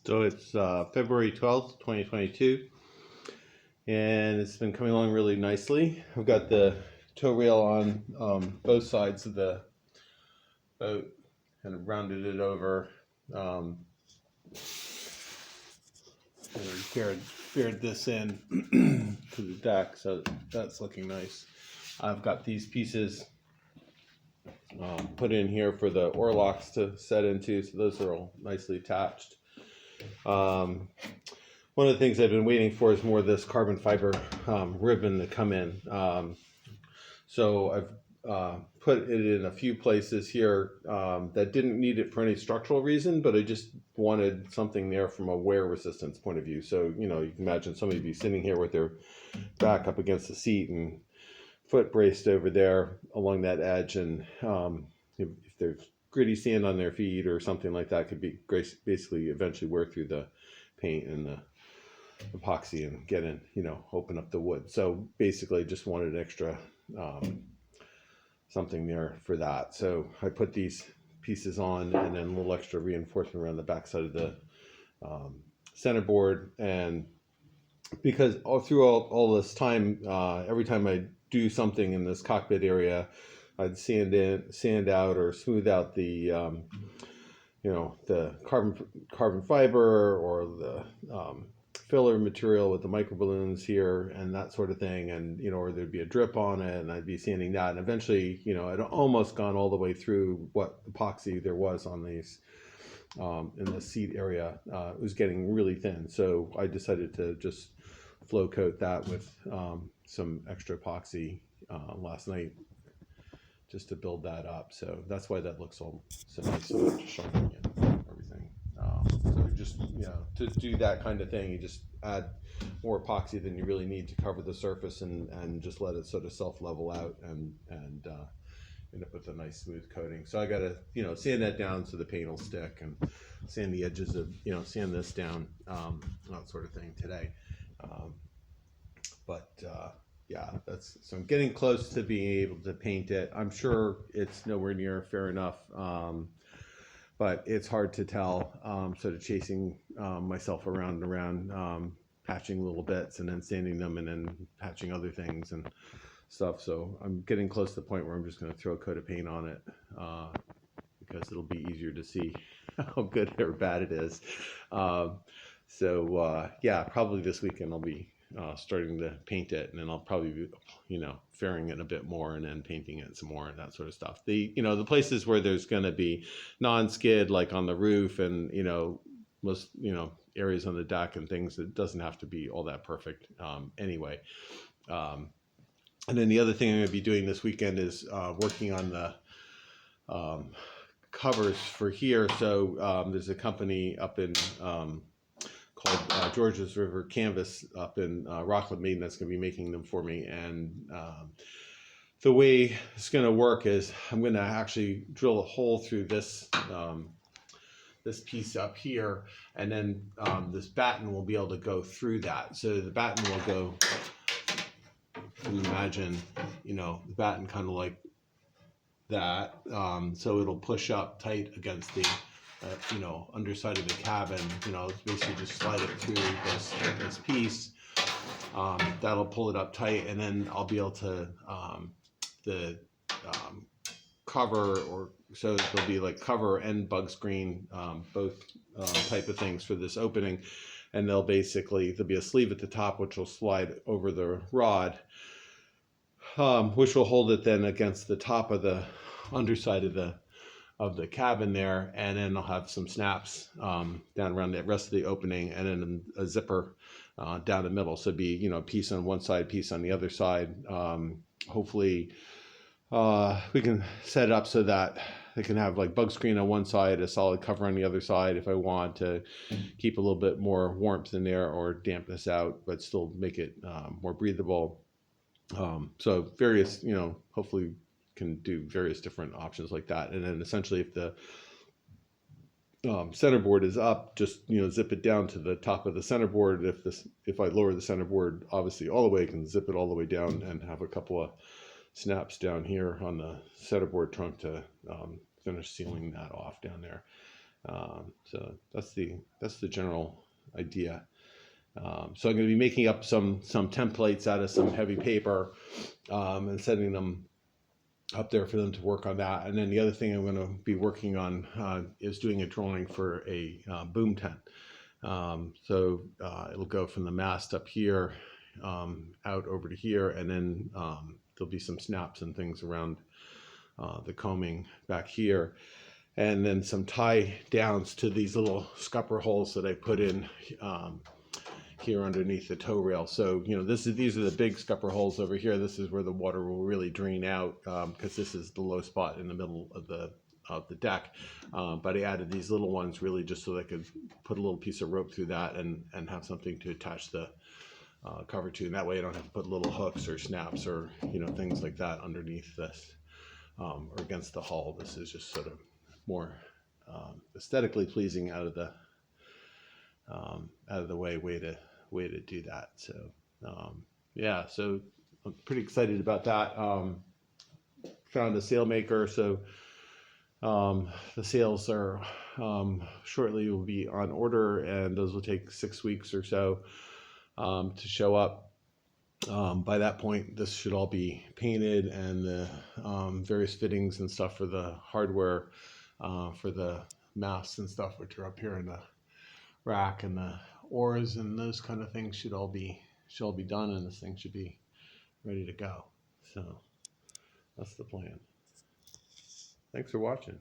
So it's February 12th, 2022, and it's been coming along really nicely. I've got the tow rail on both sides of the boat and rounded it over. And fared this in to the deck, so that's looking nice. I've got these pieces put in here for the oar locks to set into, so those are all nicely attached. One of the things I've been waiting for is more of this carbon fiber ribbon to come in. So I've put it in a few places here that didn't need it for any structural reason, but I just wanted something there from a wear resistance point of view. So, you can imagine somebody be sitting here with their back up against the seat and foot braced over there along that edge, and if there's gritty sand on their feet or something like that, could be basically eventually wear through the paint and the epoxy and get in, open up the wood. So basically just wanted extra something there for that. So I put these pieces on and then a little extra reinforcement around the back side of the centerboard. And because throughout all this time, every time I do something in this cockpit area, I'd sand out or smooth out the the carbon fiber or the filler material with the micro balloons here and that sort of thing, and or there'd be a drip on it, and I'd be sanding that, and eventually I'd almost gone all the way through what epoxy there was on these in the seat area. It was getting really thin, so I decided to just flow coat that with some extra epoxy last night, just to build that up. So that's why that looks all so nice and shiny and everything. So just to do that kind of thing, you just add more epoxy than you really need to cover the surface, and just let it sort of self level out and end up with a nice smooth coating. So I got to sand that down so the paint will stick, and sand the edges of sand this down, that sort of thing today. Yeah, so I'm getting close to being able to paint it. I'm sure it's nowhere near fair enough, but it's hard to tell. Sort of chasing myself around and around, patching little bits and then sanding them and then patching other things and stuff. So I'm getting close to the point where I'm just going to throw a coat of paint on it, because it'll be easier to see how good or bad it is. Yeah, probably this weekend I'll be starting to paint it, and then I'll probably be, fairing it a bit more and then painting it some more and that sort of stuff. The places where there's going to be non-skid, like on the roof and, most, areas on the deck and things, it doesn't have to be all that perfect anyway. And then the other thing I'm going to be doing this weekend is working on the covers for here. So there's a company up in called Georges River Canvas up in Rockland, Maine, that's going to be making them for me. And the way it's going to work is I'm going to actually drill a hole through this this piece up here, and then this batten will be able to go through that. So the batten will go, you imagine, the batten kind of like that. So it'll push up tight against the underside of the cabin. It's basically just slide it through this piece. That'll pull it up tight, and then I'll be able to cover, or so there'll be like cover and bug screen, both type of things for this opening. And there'll be a sleeve at the top which will slide over the rod, which will hold it then against the top of the underside of the cabin there, and then I'll have some snaps down around the rest of the opening, and then a zipper down the middle. So it'd be a piece on one side, piece on the other side. Hopefully we can set it up so that I can have like bug screen on one side, a solid cover on the other side, if I want to keep a little bit more warmth in there or damp this out, but still make it more breathable. So various, hopefully can do various different options like that. And then essentially, if the centerboard is up, just zip it down to the top of the centerboard. If I lower the centerboard obviously all the way, I can zip it all the way down and have a couple of snaps down here on the centerboard trunk to finish sealing that off down there. So that's the general idea. So I'm going to be making up some templates out of some heavy paper, and sending them up there for them to work on that. And then the other thing I'm going to be working on is doing a drawing for a boom tent. So it'll go from the mast up here out over to here, and then there'll be some snaps and things around the combing back here, and then some tie downs to these little scupper holes that I put in here underneath the tow rail. So these are the big scupper holes over here. This is where the water will really drain out, because this is the low spot in the middle of the deck. But I added these little ones really just so I could put a little piece of rope through that and have something to attach the cover to, and that way I don't have to put little hooks or snaps or things like that underneath this or against the hull. This is just sort of more aesthetically pleasing out of the way to do that. So yeah, so I'm pretty excited about that. Found a Sailmaker, so the sails are shortly will be on order, and those will take 6 weeks or so to show up. By that point, this should all be painted, and the various fittings and stuff for the hardware for the masts and stuff, which are up here in the rack, and the oars and those kind of things should all be done, and this thing should be ready to go. So that's the plan. Thanks for watching.